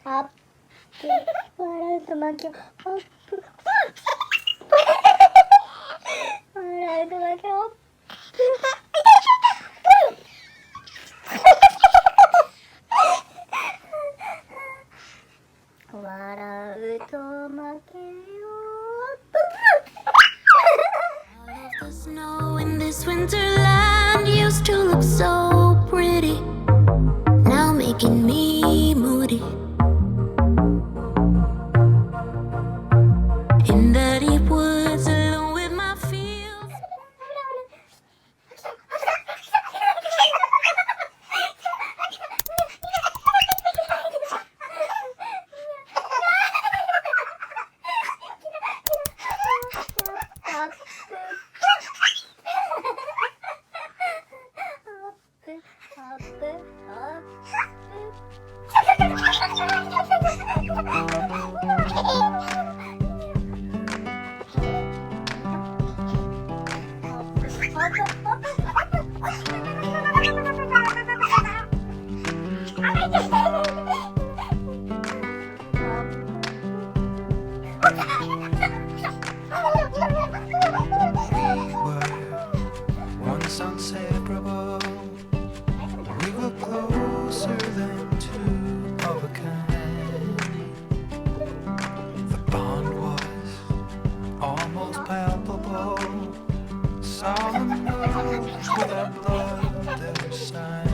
アップ笑うと負けアップ笑うと負けアップ笑うと負けよThe snow in this winterland used to look so pretty, now making me moody. In the deep woods alone with my fields. Once inseparable, we were closer than two of a kind. The bond was almost palpable, solemn notes without blood ever signed.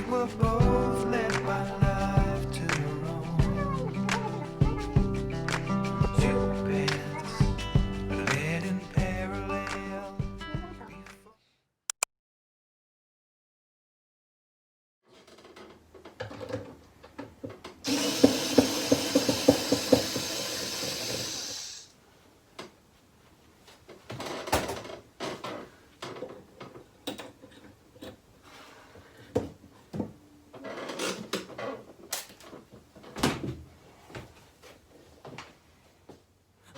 But time both led by life to roam. Two paths led in parallel.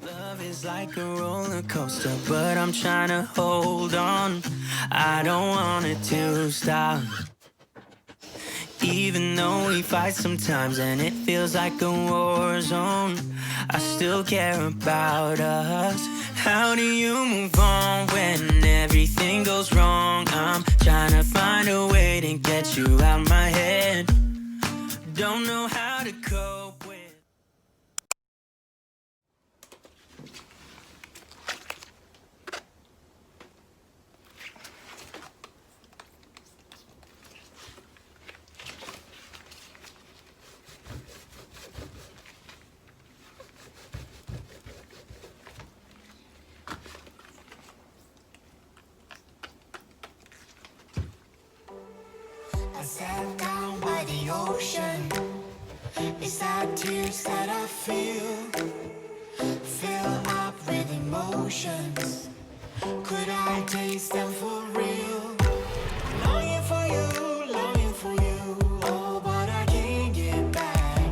Love is like a roller coaster, but I'm trying to hold on. I don't want it to stop. Even though we fight sometimes and it feels like a war zone, I still care about us. How do you move on when everything goes wrong? I'm trying to find a way to get you out my head. Don't know how to cope with. I sat down by the ocean. It's that tears that I feel up with emotions. Could I taste them for real? Longing for you, longing for you. Oh, but I can't get back.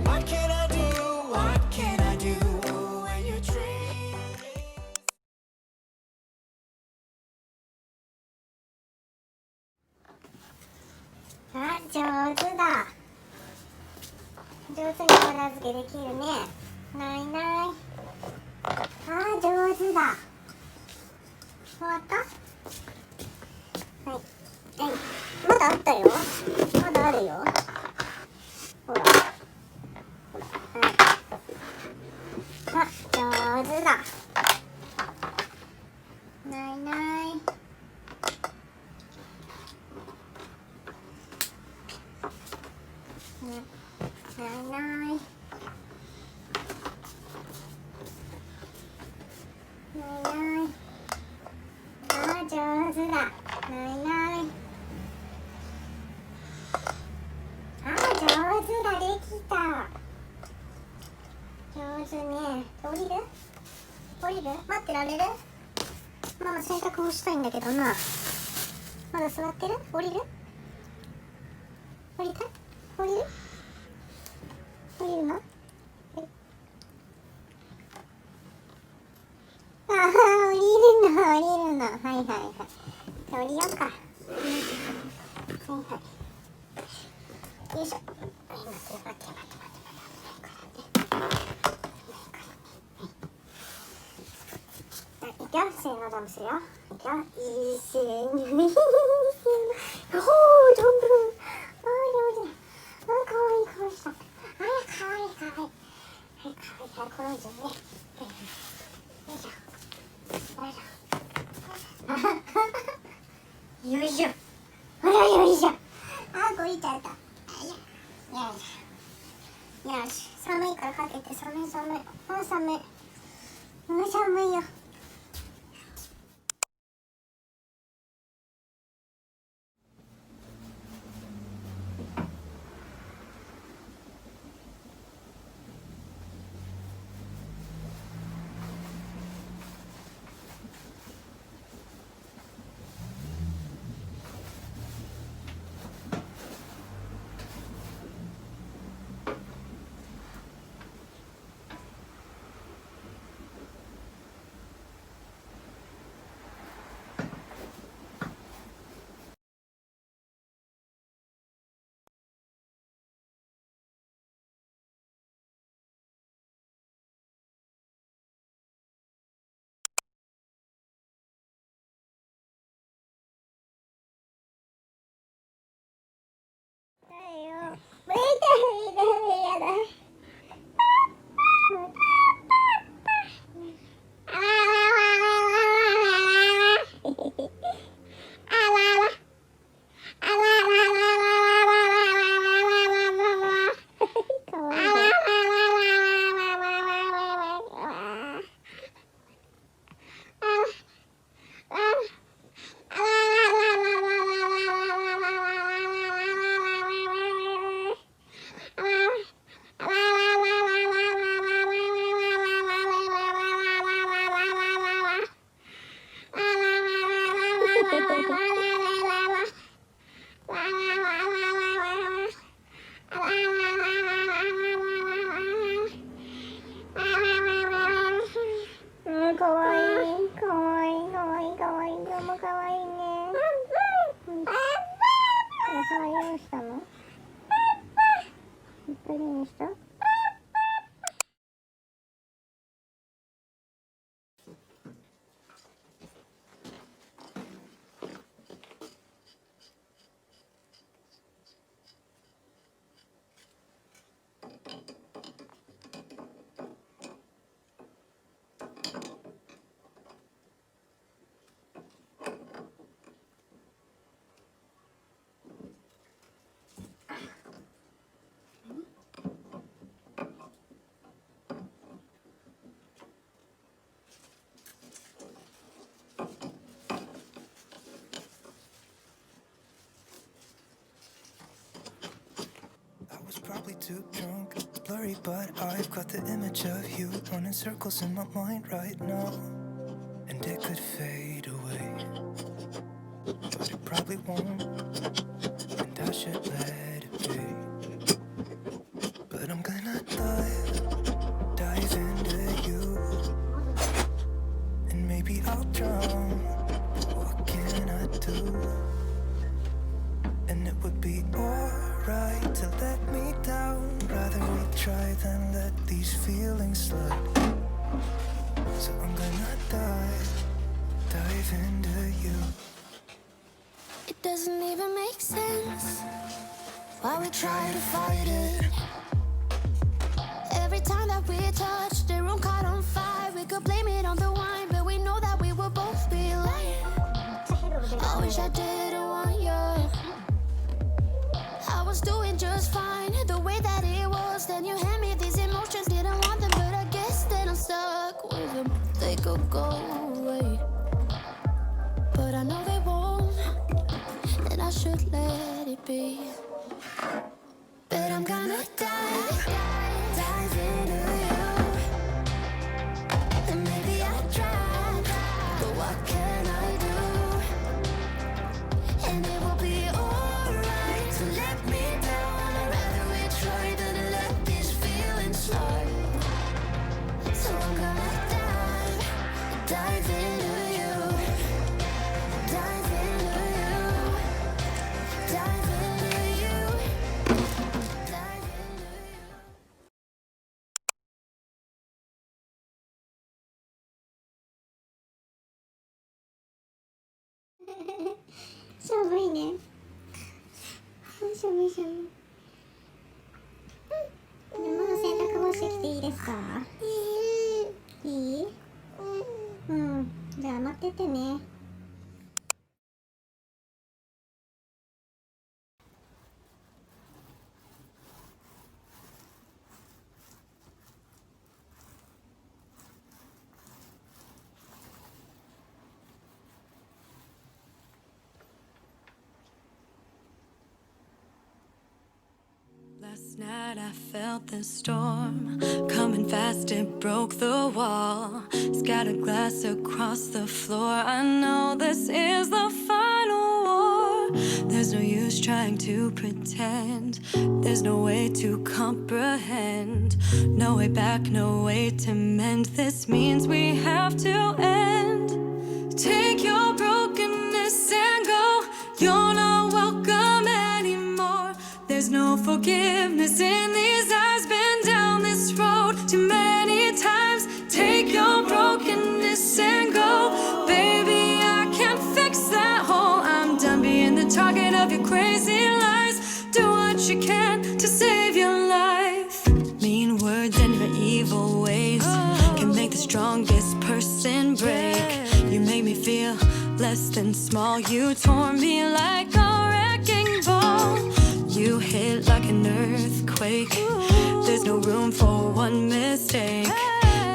What can I do? What can I do when you dream? あ、上手だ。上手に片付けできるね。ないない。あ、上手だ。終わった？はい。まだあったよ。まだあるよ。ほら。ほら。はい。あ、上手だ。ないない。ないない。あ、上手だ。ないない。あ、上手だ、できた。上手ね。降りる？待ってられる？ママ洗濯干したいんだけどな。まだ座ってる？降りた？降りるの？ああ、降りるの。はいはいはい。降りようか。よいしょ。待って。いくよ、せーの、ジャンプするよ。いくよ、いいせーの。おー、ジャンプ。上手。かわいい顔した。かわいい。はい、この字ね。よいしょ。よいしょ。こいちゃった。よし。寒いからかけて、寒い。寒いよ。やだ。かわいい。どうもかわいいね。どうしたの？一人にした？was probably too drunk, blurry, but I've got the image of you running circles in my mind right now. And it could fade away, but it probably won't, and I should let it be. But I'm gonna dive into you, and maybe I'll drown, but what can I do? And it would be alright to let me down. Rather we try than let these feelings slide. So I'm gonna dive into you. It doesn't even make sense why we try to fight it. Every time that we touch, the room caught on fire. We could blame it on the wine, but we know that we will both be lying. I wish I didn't want you. I was doing just fine, the way that it was. Then you hand me these emotions, didn't want them, but I guess that I'm stuck with them. They could go away, but I know they won't, and I should let it be. But I'm gonna 寒いね。寒い。まだ洗濯干してきていいですか？いい？うん。じゃあ待っててね。Last night I felt the storm coming fast, it broke the wall, scattered glass across the floor. I know this is the final war. There's no use trying to pretend, there's no way to comprehend, no way back, no way to mend. This means we have to end. Take your brokenness and go, you're not welcome anymore. There's no forgiveness in these eyes, been down this road too many times. Take your brokenness and go, baby, I can't fix that hole. I'm done being the target of your crazy lies. Do what you can to save your life. Mean words and your evil ways can make the strongest person break. You make me feel less than small. You tore me like a wrecking ball. You hit like an earthquake. There's no room for one mistake.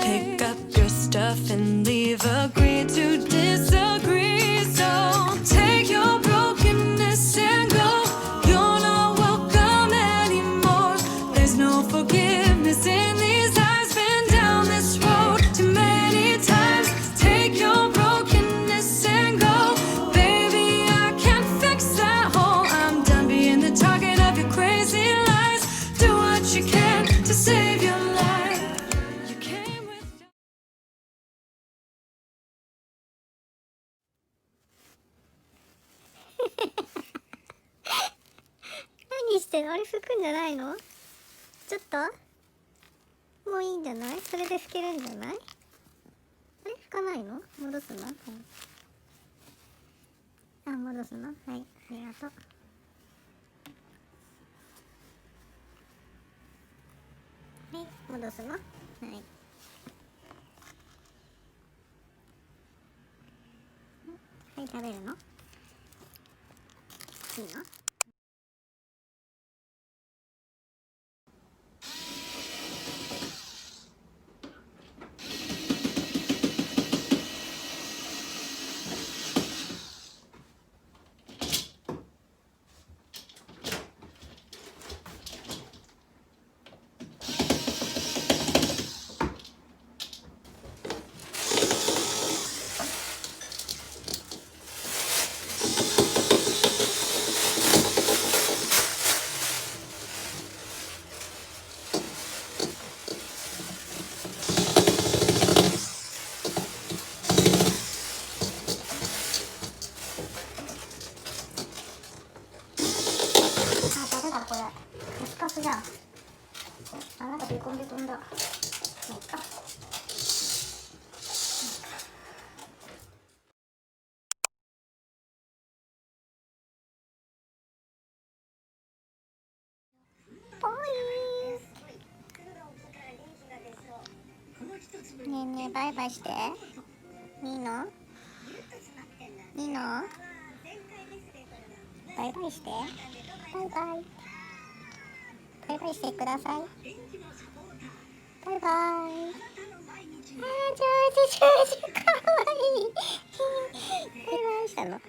Pick up your stuff and leave. Agree to disagree. So take your brokenness and go. You're not welcome anymore. There's no forgiveness in these eyes. Been down this road too many times. Take your brokenness and go, baby, I can't fix that hole. I'm done being the target of your crazy lies. Do what you can to save your life. You came with何してる？あれ拭くんじゃないの？ちょっともういいんじゃない？それで拭けるんじゃない？あれ拭かないの？戻すの？あ、戻すの？はい、ありがとう。はい、戻すの？はい。はい、食べるの？いいの？じゃん。あ、なんかベコンベコンだ。もういっか。ぽい。ねえねえ、バイバイして。いいの？いいの？バイバイして。バイバイ。バイバイしてください。バイバイ。あー、上手、かわいい。バイバイしたの。